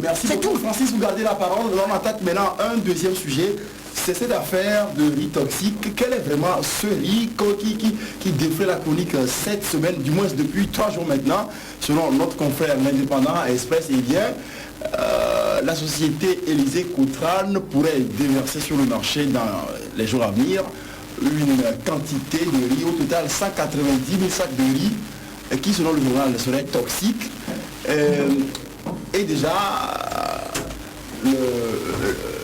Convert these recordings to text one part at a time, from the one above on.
merci beaucoup Francis, vous gardez la parole. On attaque maintenant un deuxième sujet. C'est cette affaire de riz toxique. Quel est vraiment ce riz qui défraie la chronique cette semaine, du moins depuis 3 jours maintenant, selon notre confrère l'Indépendant Express, eh bien, la société Élysée Coutran pourrait déverser sur le marché dans les jours à venir une quantité de riz, au total 190 000 sacs de riz, qui selon le journal serait toxique. Et déjà,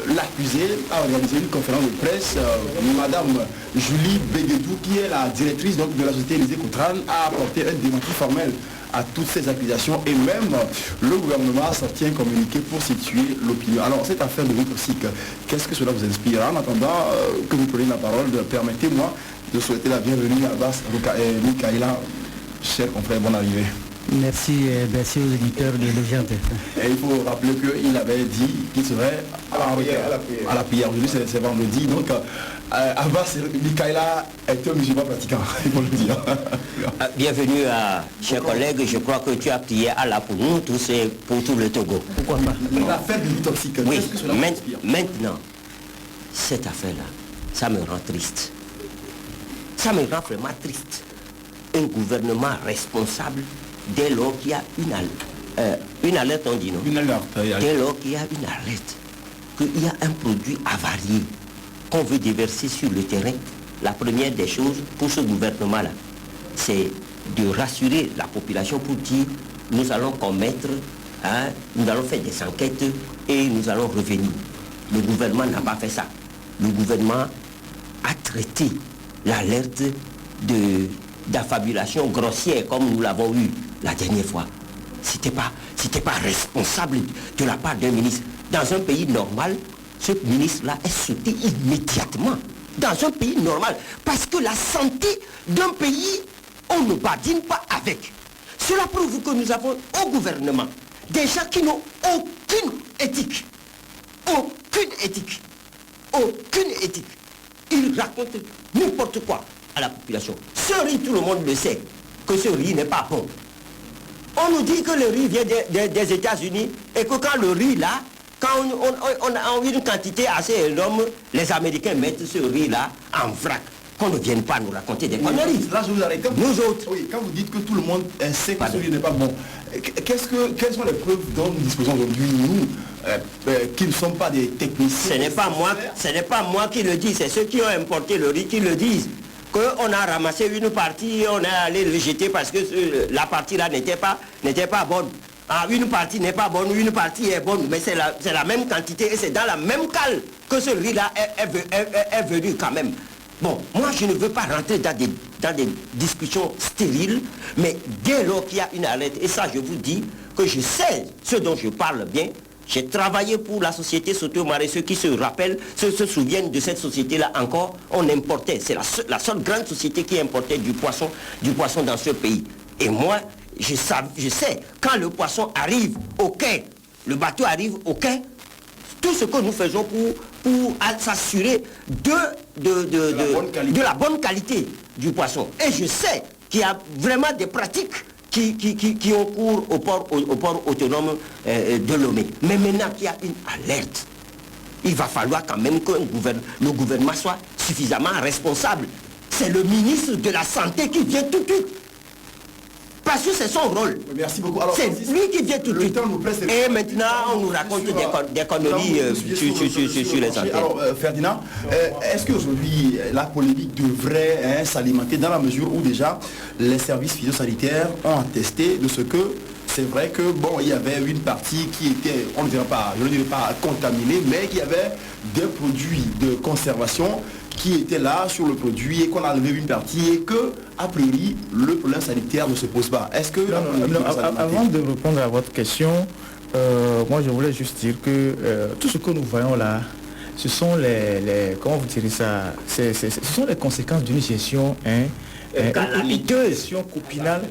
l'accusé a organisé une conférence de presse. Madame Julie Béguedou, qui est la directrice donc, de la société Élysée Coutran, a apporté un démenti formel à toutes ces accusations, et même le gouvernement a sorti un communiqué pour situer l'opinion. Alors cette affaire de riz toxique, qu'est-ce que cela vous inspire? En attendant que vous preniez la parole, permettez-moi de souhaiter la bienvenue à Abbas Mikaïla, cher confrère, bonne arrivée. Merci, merci aux éditeurs de l'Urgente. Et il faut rappeler qu'il avait dit qu'il serait à la prière. Aujourd'hui c'est vendredi, donc Abbas Mikaïla est un musulman pratiquant, il faut le dire. Bienvenue à chers collègues, je crois que tu as prié Allah pour nous tous et pour tout le Togo. Pourquoi pas? L'affaire du riz toxique, oui, qu'est-ce que cela vous inspire? Maintenant, cette affaire-là, ça me rend triste. Ça me rend vraiment triste. Un gouvernement responsable, dès lors qu'il y a une alerte, on dit non? Une alerte. Dès lors qu'il y a une alerte, qu'il y a un produit avarié qu'on veut déverser sur le terrain, la première des choses pour ce gouvernement-là, c'est de rassurer la population pour dire nous allons commettre, nous allons faire des enquêtes et nous allons revenir. Le gouvernement n'a pas fait ça. Le gouvernement a traité l'alerte d'affabulation grossière comme nous l'avons eu la dernière fois. C'était pas responsable de la part d'un ministre. Dans un pays normal, ce ministre-là est sauté immédiatement. Dans un pays normal. Parce que la santé d'un pays, on ne badine pas avec. Cela prouve que nous avons au gouvernement des gens qui n'ont aucune éthique. Aucune éthique. Aucune éthique. Ils racontent n'importe quoi à la population. Ce riz, tout le monde le sait, que ce riz n'est pas bon. On nous dit que le riz vient des États-Unis et que quand le riz là, quand on a une quantité assez énorme, les Américains mettent ce riz-là en vrac. Qu'on ne vienne pas nous raconter des conneries. Là, je vous arrête. Nous autres. Oui, quand vous dites que tout le monde sait que ce riz n'est pas bon, quelles sont les preuves dont nous disposons aujourd'hui, nous, qui ne sommes pas des techniciens? Ce n'est pas moi qui le dis, c'est ceux qui ont importé le riz qui le disent. Qu'on a ramassé une partie, on est allé le jeter parce que la partie là n'était pas bonne. Ah, une partie n'est pas bonne, une partie est bonne, mais c'est la même quantité et c'est dans la même cale que ce riz-là est venu quand même. Bon, moi je ne veux pas rentrer dans des discussions stériles, mais dès lors qu'il y a une alerte, et ça je vous dis que je sais ce dont je parle bien, j'ai travaillé pour la société Soto-Mare, ceux qui se rappellent, se souviennent de cette société-là encore, on importait, c'est la seule grande société qui importait du poisson dans ce pays. Et moi, je sais, quand le poisson arrive au quai, le bateau arrive au quai, tout ce que nous faisons pour s'assurer de la bonne qualité du poisson. Et je sais qu'il y a vraiment des pratiques qui ont cours au port autonome de Lomé. Mais maintenant qu'il y a une alerte, il va falloir quand même que le gouvernement soit suffisamment responsable. C'est le ministre de la Santé qui vient tout de suite. Parce que c'est son rôle. Merci beaucoup. C'est lui qui vient tout de suite. Et maintenant, on nous raconte des conneries sur les antennes. Alors, Ferdinand, est-ce qu'aujourd'hui, la polémique devrait s'alimenter dans la mesure où déjà les services phytosanitaires ont attesté de ce que c'est vrai que bon, il y avait une partie qui était, on ne dirait pas, je ne dirais pas contaminée, mais qu'il y avait des produits de conservation qui étaient là sur le produit et qu'on a enlevé une partie et que, a priori, le problème sanitaire ne se pose pas. Est-ce que... Non, avant de répondre à votre question, moi je voulais juste dire que tout ce que nous voyons là, ce sont comment vous direz ça, ce sont les conséquences d'une gestion calamiteuse.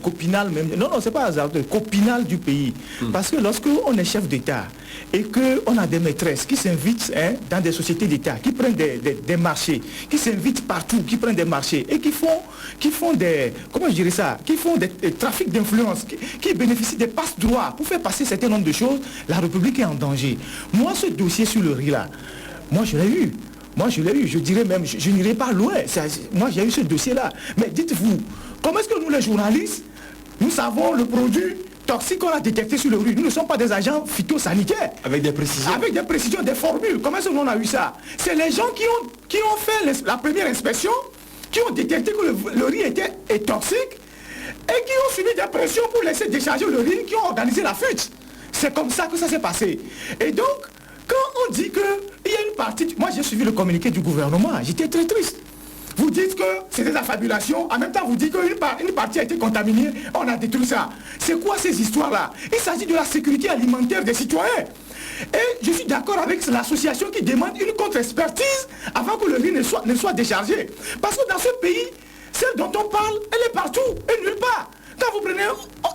Copinale même. Non, c'est pas hasardeux. Copinale du pays. Parce que lorsque on est chef d'État et qu'on a des maîtresses qui s'invitent dans des sociétés d'État, qui prennent des marchés, qui s'invitent partout, qui prennent des marchés et qui font des, comment je dirais ça, qui font des trafics d'influence, qui bénéficient des passe-droits pour faire passer un certain nombre de choses, la République est en danger. Moi, ce dossier sur le riz là, moi je l'ai eu. Je dirais même, je n'irai pas loin. Moi, j'ai eu ce dossier-là. Mais dites-vous, comment est-ce que nous, les journalistes, nous savons le produit toxique qu'on a détecté sur le riz? Nous ne sommes pas des agents phytosanitaires. Avec des précisions. Avec des précisions, des formules. Comment est-ce qu'on a eu ça? C'est les gens qui ont fait la première inspection, qui ont détecté que le riz est toxique et qui ont subi des pressions pour laisser décharger le riz, qui ont organisé la fuite. C'est comme ça que ça s'est passé. Et donc, quand on dit qu'il y a une partie... Moi, j'ai suivi le communiqué du gouvernement. J'étais très triste. Vous dites que c'est des affabulations. En même temps, vous dites qu'une partie a été contaminée. On a détruit ça. C'est quoi ces histoires-là? Il s'agit de la sécurité alimentaire des citoyens. Et je suis d'accord avec l'association qui demande une contre-expertise avant que le riz ne soit déchargé. Parce que dans ce pays, celle dont on parle, elle est partout et nulle part. Quand vous prenez,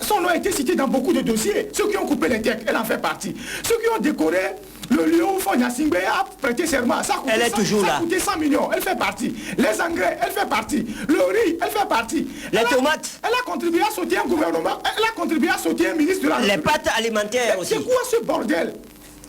son nom a été cité dans beaucoup de dossiers. Ceux qui ont coupé les têtes, elle en fait partie. Ceux qui ont décoré le lieu où Fonya Singbe a prêté serment, ça a coûté 100 millions, elle fait partie. Les engrais, elle fait partie. Le riz, elle fait partie. Les tomates. Elle a contribué à sauter un gouvernement, elle a contribué à sauter un ministre de la République. Les pâtes alimentaires aussi. C'est quoi ce bordel?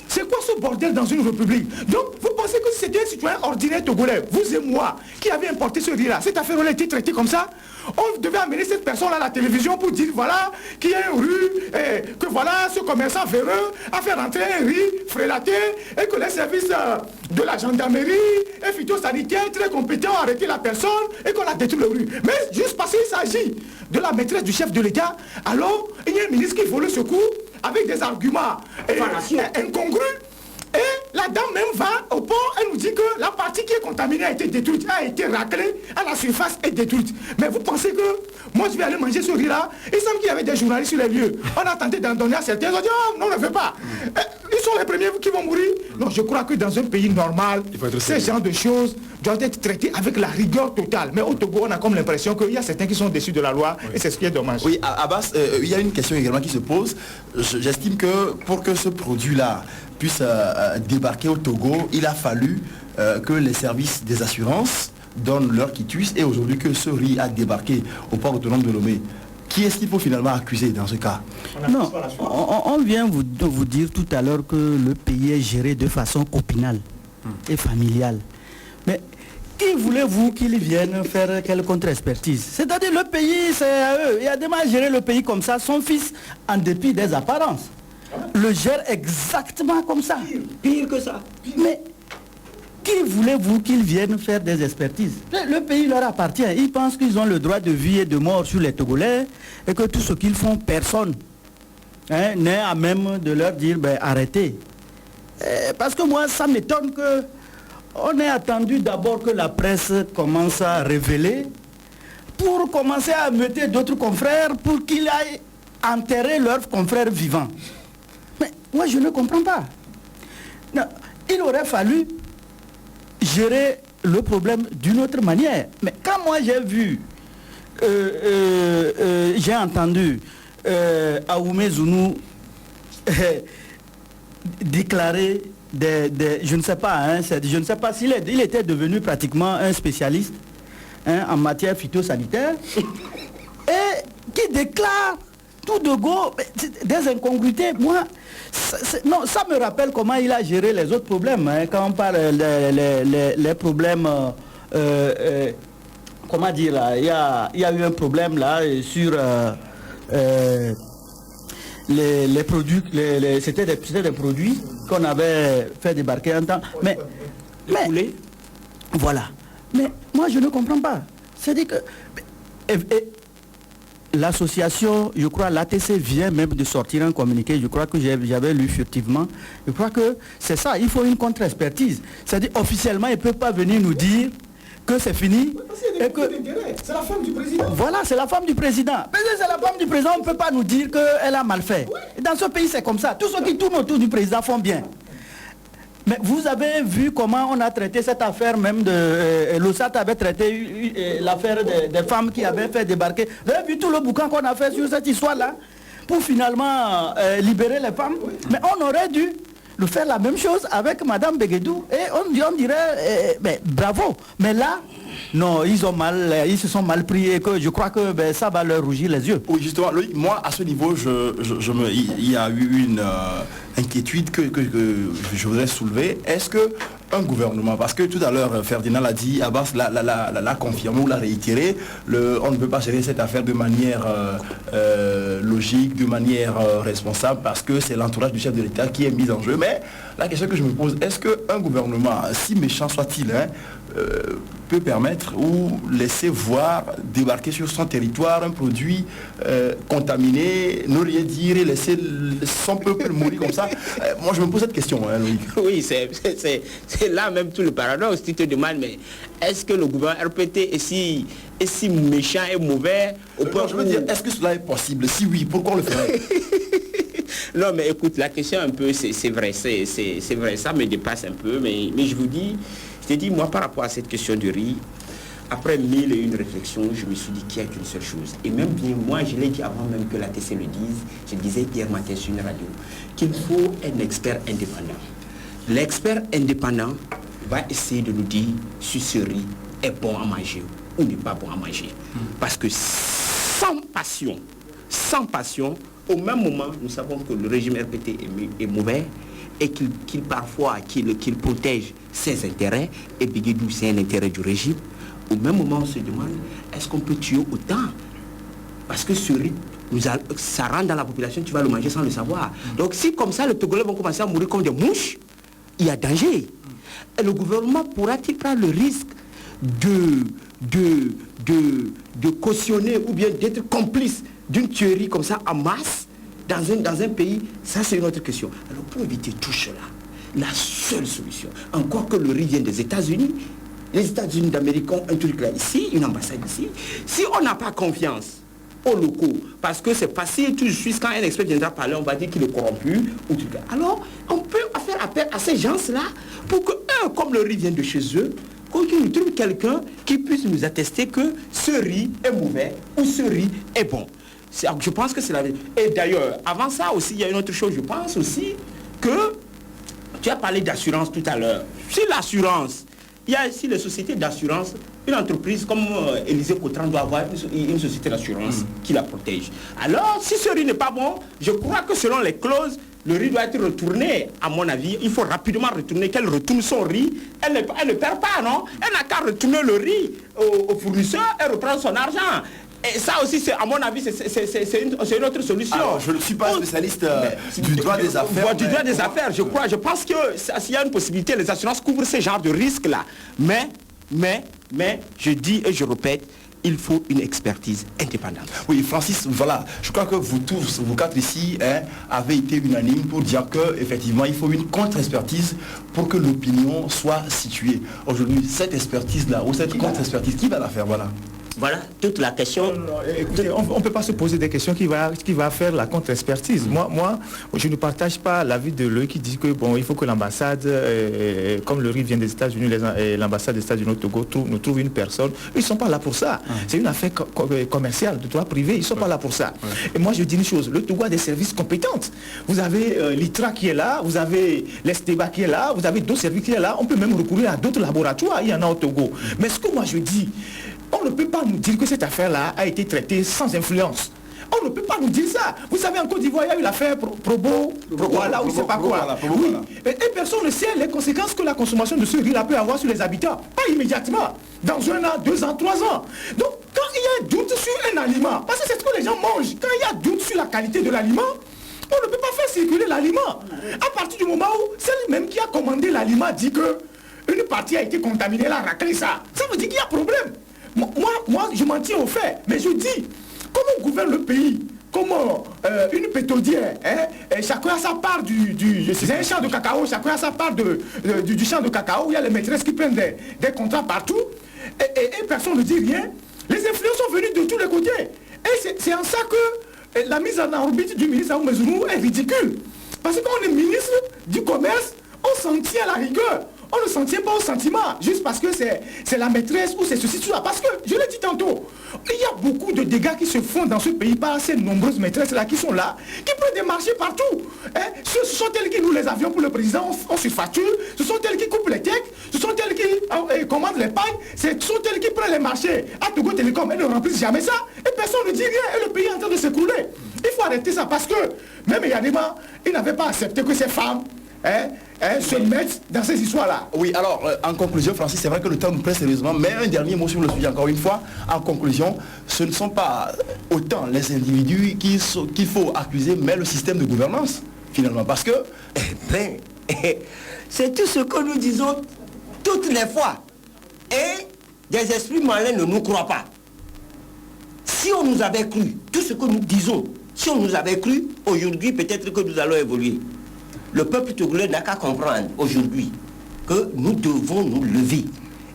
C'est quoi ce bordel dans une république? Donc, vous pensez que si c'était un citoyen ordinaire togolais, vous et moi, qui avait importé ce riz-là, cette affaire-là a été traitée comme ça? On devait amener cette personne-là à la télévision pour dire, voilà, qu'il y a un riz, et que voilà, ce commerçant véreux a fait rentrer un riz frélaté, et que les services de la gendarmerie et phytosanitaires très compétents ont arrêté la personne, et qu'on a détruit le riz. Mais juste parce qu'il s'agit de la maîtresse du chef de l'État, alors il y a un ministre qui vaut le secours avec des arguments incongrus. Et la dame même va au port, elle nous dit que la partie qui est contaminée a été détruite, a été raclée, à la surface est détruite. Mais vous pensez que moi je vais aller manger ce riz-là? Il semble qu'il y avait des journalistes sur les lieux. On a tenté d'en donner à certains, ils ont dit oh, non, on ne veut pas. Ils sont les premiers qui vont mourir. Non, je crois que dans un pays normal, ces genres de choses doivent être traitées avec la rigueur totale. Mais au Togo, on a comme l'impression qu'il y a certains qui sont déçus de la loi et c'est ce qui est dommage. Oui, Abbas, il y a une question également qui se pose. J'estime que pour que ce produit-là puisse débarquer au Togo, il a fallu que les services des assurances donnent leur quitus et aujourd'hui que ce riz a débarqué au port autonome de Lomé. Qui est-ce qu'il faut finalement accuser dans ce cas? Non, on vient de vous dire tout à l'heure que le pays est géré de façon copinale et familiale. Mais qui voulez-vous qu'ils viennent faire quelle contre-expertise? C'est-à-dire le pays, c'est à eux. Il a démarré à gérer le pays comme ça. Son fils, en dépit des apparences, le gère exactement comme ça. Pire que ça. Mais qui voulez-vous qu'ils viennent faire des expertises? Le pays leur appartient. Ils pensent qu'ils ont le droit de vie et de mort sur les Togolais et que tout ce qu'ils font, personne n'est à même de leur dire arrêtez. Parce que moi, ça m'étonne que on ait attendu d'abord que la presse commence à révéler pour commencer à ameuter d'autres confrères pour qu'ils aillent enterrer leurs confrères vivants. Mais moi, je ne comprends pas. Non, il aurait fallu gérer le problème d'une autre manière. Mais quand moi j'ai vu, j'ai entendu Aoumé Zounou déclarer je ne sais pas, je ne sais pas s'il était devenu pratiquement un spécialiste en matière phytosanitaire et qui déclare tout de go des incongruités. Moi, non, ça me rappelle comment il a géré les autres problèmes. Quand on parle les problèmes, comment dire là, il y a eu un problème là sur les produits, c'était des produits qu'on avait fait débarquer un temps. Mais voilà. Mais moi je ne comprends pas. C'est-à-dire que l'association, je crois, l'ATC vient même de sortir un communiqué, je crois que j'avais lu furtivement. Je crois que c'est ça, il faut une contre-expertise. C'est-à-dire, officiellement, ils ne peuvent pas venir nous dire que c'est fini. Et que c'est la femme du président. Voilà, c'est la femme du président. Mais c'est la femme du président, on ne peut pas nous dire qu'elle a mal fait. Oui. Dans ce pays, c'est comme ça. Tous ceux qui tournent autour du président font bien. Mais vous avez vu comment on a traité cette affaire même de... l'OSAT avait traité l'affaire des femmes qui avaient fait débarquer. Vous avez vu tout le bouquin qu'on a fait sur cette histoire-là pour finalement libérer les femmes. Mais on aurait dû faire la même chose avec Madame Béguédou. Et on dirait, bravo. Mais là, non, ils se sont mal pris et que je crois que ça va leur rougir les yeux. Oui, justement, Loïc, moi, à ce niveau, il y a eu une inquiétude que je voudrais soulever. Est-ce que un gouvernement, parce que tout à l'heure, Ferdinand l'a dit, Abbas l'a confirmé ou l'a réitéré, on ne peut pas gérer cette affaire de manière logique, de manière responsable, parce que c'est l'entourage du chef de l'État qui est mis en jeu. Mais la question que je me pose, est-ce qu'un gouvernement, si méchant soit-il, peut permettre ou laisser voir débarquer sur son territoire un produit contaminé, ne rien dire et laisser son peuple mourir comme ça? Moi je me pose cette question, Loïc. Oui, c'est là même tout le paradoxe. Tu te demandes, mais est-ce que le gouvernement RPT est si méchant et mauvais au point je veux dire, est-ce que cela est possible? Si oui, pourquoi on le ferait? Non, mais écoute, la question un peu, c'est vrai, ça me dépasse un peu, mais je vous dis, je te dis, moi, par rapport à cette question du riz, après 1001 réflexions, je me suis dit qu'il y a qu'une seule chose. Et même bien, moi, je l'ai dit avant même que la TC le dise, je disais hier matin sur une radio, qu'il faut un expert indépendant. L'expert indépendant va essayer de nous dire si ce riz est bon à manger ou n'est pas bon à manger. Parce que sans passion, au même moment, nous savons que le régime RPT est mauvais et qu'il protège ses intérêts, et Béguédou, c'est un intérêt du régime. Au même moment, on se demande, est-ce qu'on peut tuer autant? Parce que ce rythme, ça rentre dans la population, tu vas le manger sans le savoir. Donc si comme ça, les Togolais vont commencer à mourir comme des mouches, il y a danger. Et le gouvernement pourra-t-il prendre le risque de cautionner ou bien d'être complice d'une tuerie comme ça en masse dans un pays? Ça, c'est une autre question. Alors pour éviter tout cela, la seule solution, encore que le riz vient des États-Unis, les États-Unis d'Amérique ont un truc là ici, une ambassade ici. Si on n'a pas confiance aux locaux, parce que c'est facile tout de suite, quand un expert viendra parler, on va dire qu'il est corrompu, ou tout cas. Alors, on peut faire appel à ces gens-là pour que, comme le riz vient de chez eux, qu'on nous trouve quelqu'un qui puisse nous attester que ce riz est mauvais ou ce riz est bon. Je pense que c'est la vérité. Et d'ailleurs, avant ça aussi, il y a une autre chose. Je pense aussi que tu as parlé d'assurance tout à l'heure. Si l'assurance, il y a ici les sociétés d'assurance, une entreprise comme Élysée Cotran doit avoir une société d'assurance qui la protège. Alors, si ce riz n'est pas bon, je crois que selon les clauses, le riz doit être retourné, à mon avis. Il faut rapidement retourner, qu'elle retourne son riz. Elle ne perd pas, non? Elle n'a qu'à retourner le riz au fournisseur et reprendre son argent. Et ça aussi, à mon avis, c'est une autre solution. Alors, je ne suis pas spécialiste du droit des affaires. Du droit des affaires, je pense que s'il y a une possibilité, les assurances couvrent ce genre de risques-là. Mais, je dis et je répète, il faut une expertise indépendante. Oui, Francis, voilà, je crois que vous tous, vous quatre ici, avez été unanimes pour dire qu'effectivement, il faut une contre-expertise pour que l'opinion soit située. Aujourd'hui, cette expertise-là, ou cette contre-expertise, qui va la faire? Voilà toute la question. Écoutez, on ne peut pas se poser des questions qui va faire la contre-expertise. Moi, je ne partage pas l'avis de Loïc qui dit que bon, il faut que l'ambassade, comme le riz vient des États-Unis, l'ambassade des États-Unis au Togo nous trouve une personne. Ils ne sont pas là pour ça. C'est une affaire commerciale, de droit privé. Ils ne sont pas là pour ça. Et moi, je dis une chose. Le Togo a des services compétents. Vous avez l'ITRA qui est là, vous avez l'Esteba qui est là, vous avez d'autres services qui sont là. On peut même recourir à d'autres laboratoires. Il y en a au Togo. Mais ce que moi je dis, on ne peut pas nous dire que cette affaire-là a été traitée sans influence. On ne peut pas nous dire ça. Vous savez, en Côte d'Ivoire, il y a eu l'affaire Probo, voilà, ou je ne sais pas quoi. Oui. Et personne ne sait les conséquences que la consommation de ce riz-là peut avoir sur les habitants. Pas immédiatement. Dans 1 an, 2 ans, 3 ans. Donc, quand il y a un doute sur un aliment, parce que c'est ce que les gens mangent, quand il y a un doute sur la qualité de l'aliment, on ne peut pas faire circuler l'aliment. À partir du moment où celle même qui a commandé l'aliment dit que une partie a été contaminée, elle a raclé ça. Ça veut dire qu'il y a problème. Moi, je m'en tiens au fait, mais je dis, comment on gouverne le pays? Comment une pétodière, chacun a sa part c'est un champ de cacao, chacun a sa part du champ de cacao, il y a les maîtresses qui prennent des contrats partout, et personne ne dit rien. Les influences sont venues de tous les côtés. Et c'est en ça que la mise en orbite du ministre Aoumezounou est ridicule. Parce qu'on est ministre du commerce, on s'en tient à la rigueur. On ne s'en tient pas au sentiment, juste parce que c'est la maîtresse ou c'est ceci, tout ça. Parce que, je l'ai dit tantôt, il y a beaucoup de dégâts qui se font dans ce pays par ces nombreuses maîtresses-là qui sont là, qui prennent des marchés partout. Hein? Ce sont elles qui nous les avions pour le président, on surfacture, ce sont elles qui coupent les chèques, ce sont elles qui commandent les pagnes, ce sont elles qui prennent les marchés. À Togo Télécom, elles ne remplissent jamais ça, et personne ne dit rien, et le pays est en train de s'écrouler. Il faut arrêter ça parce que, même Yanema, il n'avait pas accepté que ces femmes se mettent dans ces histoires-là. Oui, alors, en conclusion, Francis, c'est vrai que le temps nous presse sérieusement, mais un dernier mot sur le sujet, encore une fois. En conclusion, ce ne sont pas autant les individus qu'il faut accuser, mais le système de gouvernance, finalement, parce que... c'est tout ce que nous disons toutes les fois. Et des esprits malins ne nous croient pas. Si on nous avait cru, tout ce que nous disons, si on nous avait cru, aujourd'hui, peut-être que nous allons évoluer. Le peuple togolais n'a qu'à comprendre aujourd'hui que nous devons nous lever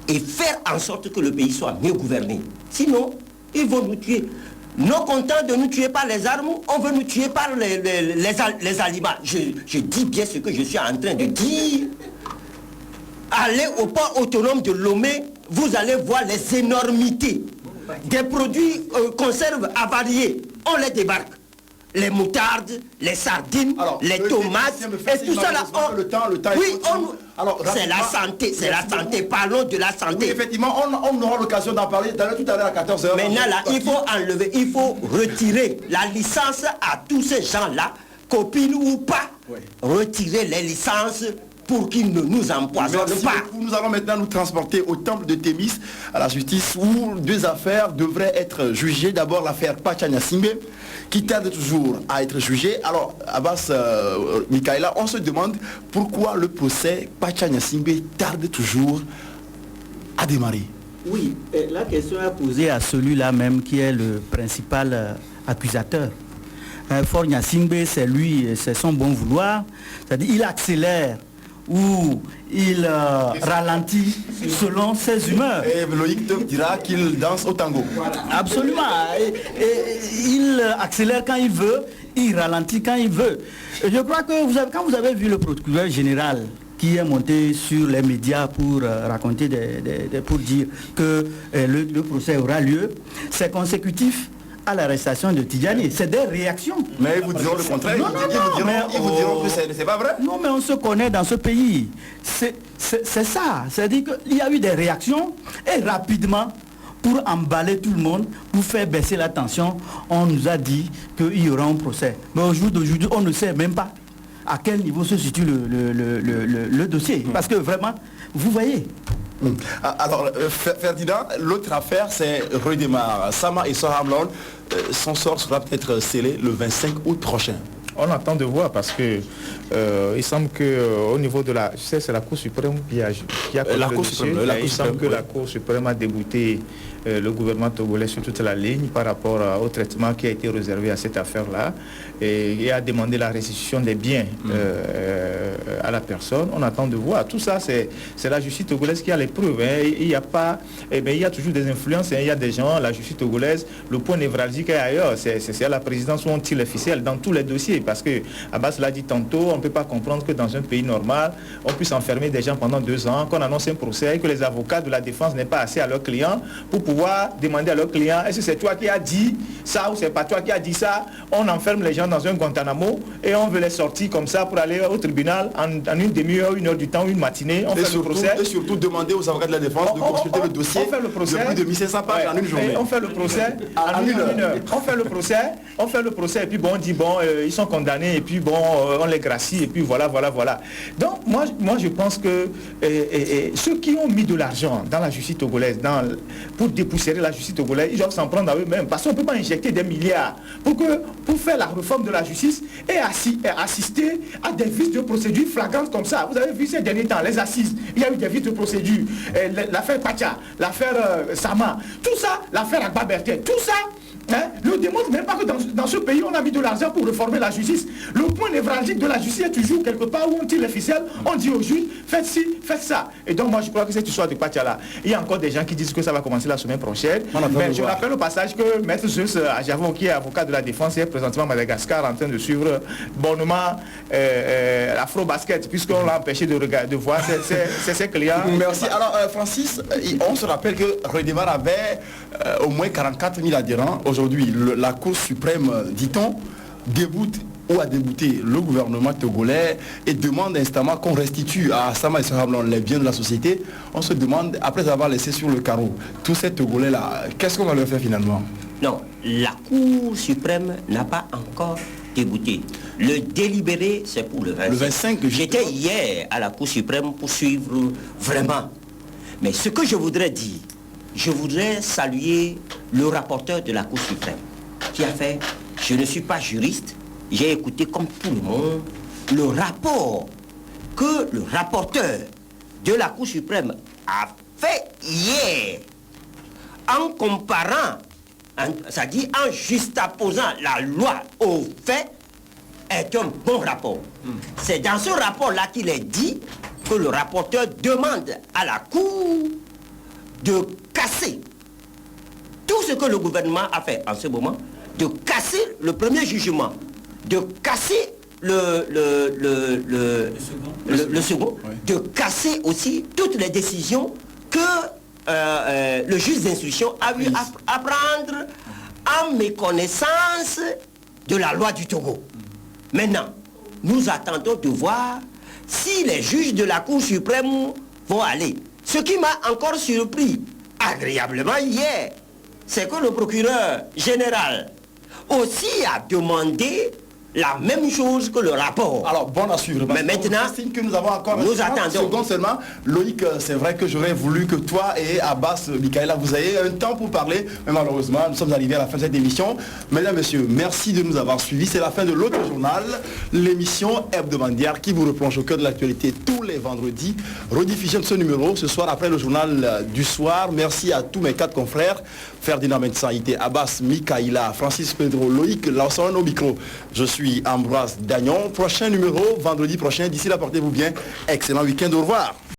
et faire en sorte que le pays soit mieux gouverné. Sinon, ils vont nous tuer. Non content de nous tuer par les armes, on veut nous tuer par les aliments. Je dis bien ce que je suis en train de dire. Allez au port autonome de Lomé, vous allez voir les énormités. Des produits conserves avariés, on les débarque. Les moutardes, les sardines, alors, les tomates, et tout ça là, le temps oui, c'est la santé, c'est la santé, parlons de la santé. Oui, effectivement, on aura l'occasion d'en parler tout à l'heure à 14h. Maintenant là, il faut enlever, il faut retirer la licence à tous ces gens-là, copines ou pas, oui. Retirer les licences pour qu'ils ne nous empoisonnent pas. Nous allons maintenant nous transporter au temple de Thémis, à la justice, où deux affaires devraient être jugées. D'abord l'affaire Pacha-Gnassingbé, qui tarde toujours à être jugée. Alors, Abbas, Mikaela, on se demande pourquoi le procès Pacha-Gnassingbé tarde toujours à démarrer. Oui, la question est posée à celui-là même qui est le principal accusateur. Faure Gnassingbé, c'est lui, c'est son bon vouloir. C'est-à-dire il accélère ou il ralentit selon ses humeurs. Et Loïc te dira qu'il danse au tango. Absolument. Et il accélère quand il veut, il ralentit quand il veut. Et je crois que quand vous avez vu le procureur général qui est monté sur les médias pour raconter, pour dire que le procès aura lieu, c'est consécutif à l'arrestation de Tidjani. C'est des réactions. Mais ils vous diront le contraire. Ils vous diront que c'est pas vrai. Non, mais on se connaît dans ce pays. C'est ça. C'est-à-dire qu'il y a eu des réactions et rapidement, pour emballer tout le monde, pour faire baisser la tension, on nous a dit qu'il y aura un procès. Mais au jour d'aujourd'hui, on ne sait même pas à quel niveau se situe le dossier. Parce que vraiment, vous voyez... Alors, Ferdinand, l'autre affaire, c'est redémarre. Sama et Sohamlon, son sort sera peut-être scellé le 25 août prochain. On attend de voir parce que il semble que au niveau de la, c'est la Cour suprême qui a la Cour suprême, il semble que la Cour suprême a débouté le gouvernement togolais sur toute la ligne par rapport au traitement qui a été réservé à cette affaire-là et a demandé la restitution des biens à la personne. On attend de voir. Tout ça, c'est la justice togolaise qui a les preuves. Hein. Il n'y a pas, il y a toujours des influences. Hein. Il y a des gens, la justice togolaise, le point névralgique est ailleurs. C'est à la présidence où on tire les ficelles dans tous les dossiers. Parce que Abbas l'a dit tantôt, on ne peut pas comprendre que dans un pays normal, on puisse enfermer des gens pendant 2 ans, qu'on annonce un procès et que les avocats de la défense n'aient pas assez à leurs clients pour pouvoir demander à leurs clients est-ce que c'est toi qui as dit ça ou c'est pas toi qui as dit ça. On enferme les gens dans un Guantanamo et on veut les sortir comme ça pour aller au tribunal en une demi-heure, 1 heure du temps, une matinée. On fait le procès. Et surtout demander aux avocats de la défense de consulter le dossier on fait le procès, de plus de 1500 pages en une journée. On fait le procès en une heure. On fait le procès et puis bon, on dit bon, ils sont condamnés et puis bon, on les gracie et puis voilà. Donc moi je pense que ceux qui ont mis de l'argent dans la justice togolaise, pour dépoussiérer la justice togolaise, ils doivent s'en prendre à eux-mêmes parce qu'on ne peut pas injecter des milliards pour faire la réforme de la justice et assister à des vices de procédure flagrantes comme ça. Vous avez vu ces derniers temps, les assises, il y a eu des vices de procédure, l'affaire Pacha, l'affaire Sama, tout ça, l'affaire Agba Bertin, tout ça, ne démontre même pas que dans ce pays, on a mis de l'argent pour réformer la justice. Le point névralgique de la justice est toujours quelque part où on tire les ficelles, on dit aux juges, faites ci, faites ça. Et donc moi je crois que cette histoire de Patia-là, il y a encore des gens qui disent que ça va commencer la semaine prochaine. Mais je rappelle au passage que Maître Zeus Ajavon, qui est avocat de la défense, est présentement à Madagascar en train de suivre bonnement l'afro-basket, puisqu'on l'a empêché de voir ses clients. Merci. Alors Francis, on se rappelle que Redémarre avait au moins 44 000 adhérents. Aujourd'hui, la Cour suprême, dit-on, déboute ou a débouté le gouvernement togolais et demande instamment qu'on restitue à Sama et Sahablon les biens de la société. On se demande, après avoir laissé sur le carreau tous ces Togolais-là, qu'est-ce qu'on va leur faire finalement? Non, la Cour suprême n'a pas encore débouté. Le délibéré, c'est pour le 25. Le 25, j'étais hier à la Cour suprême pour suivre vraiment. Mais ce que je voudrais dire, je voudrais saluer le rapporteur de la Cour suprême qui a fait, je ne suis pas juriste, j'ai écouté comme tout le monde le rapport que le rapporteur de la Cour suprême a fait hier en comparant, c'est-à-dire en juxtaposant la loi aux faits, est un bon rapport. C'est dans ce rapport-là qu'il est dit que le rapporteur demande à la Cour de casser tout ce que le gouvernement a fait en ce moment, de casser le premier jugement, de casser le second, oui. De casser aussi toutes les décisions que le juge d'instruction a eu à prendre en méconnaissance de la loi du Togo. Maintenant, nous attendons de voir si les juges de la Cour suprême vont aller. Ce qui m'a encore surpris agréablement hier, c'est que le procureur général aussi a demandé la même chose que le rapport. Alors, bon à suivre. Mais maintenant, que nous avons encore nous attendons. Secondes seulement. Loïc, c'est vrai que j'aurais voulu que toi et Abbas, Michaela, vous ayez un temps pour parler. Mais malheureusement, nous sommes arrivés à la fin de cette émission. Mesdames, Messieurs, merci de nous avoir suivis. C'est la fin de l'autre journal, l'émission hebdomadaire qui vous replonge au cœur de l'actualité tous les vendredis. Rediffusion de ce numéro ce soir après le journal du soir. Merci à tous mes 4 confrères. Ferdinand Mensaïté, Abbas, Michaela, Francis Pedro, Loïc, Lawson au micro. Je suis Ambroise Dagnon. Prochain numéro, vendredi prochain. D'ici là, portez-vous bien. Excellent week-end. Au revoir.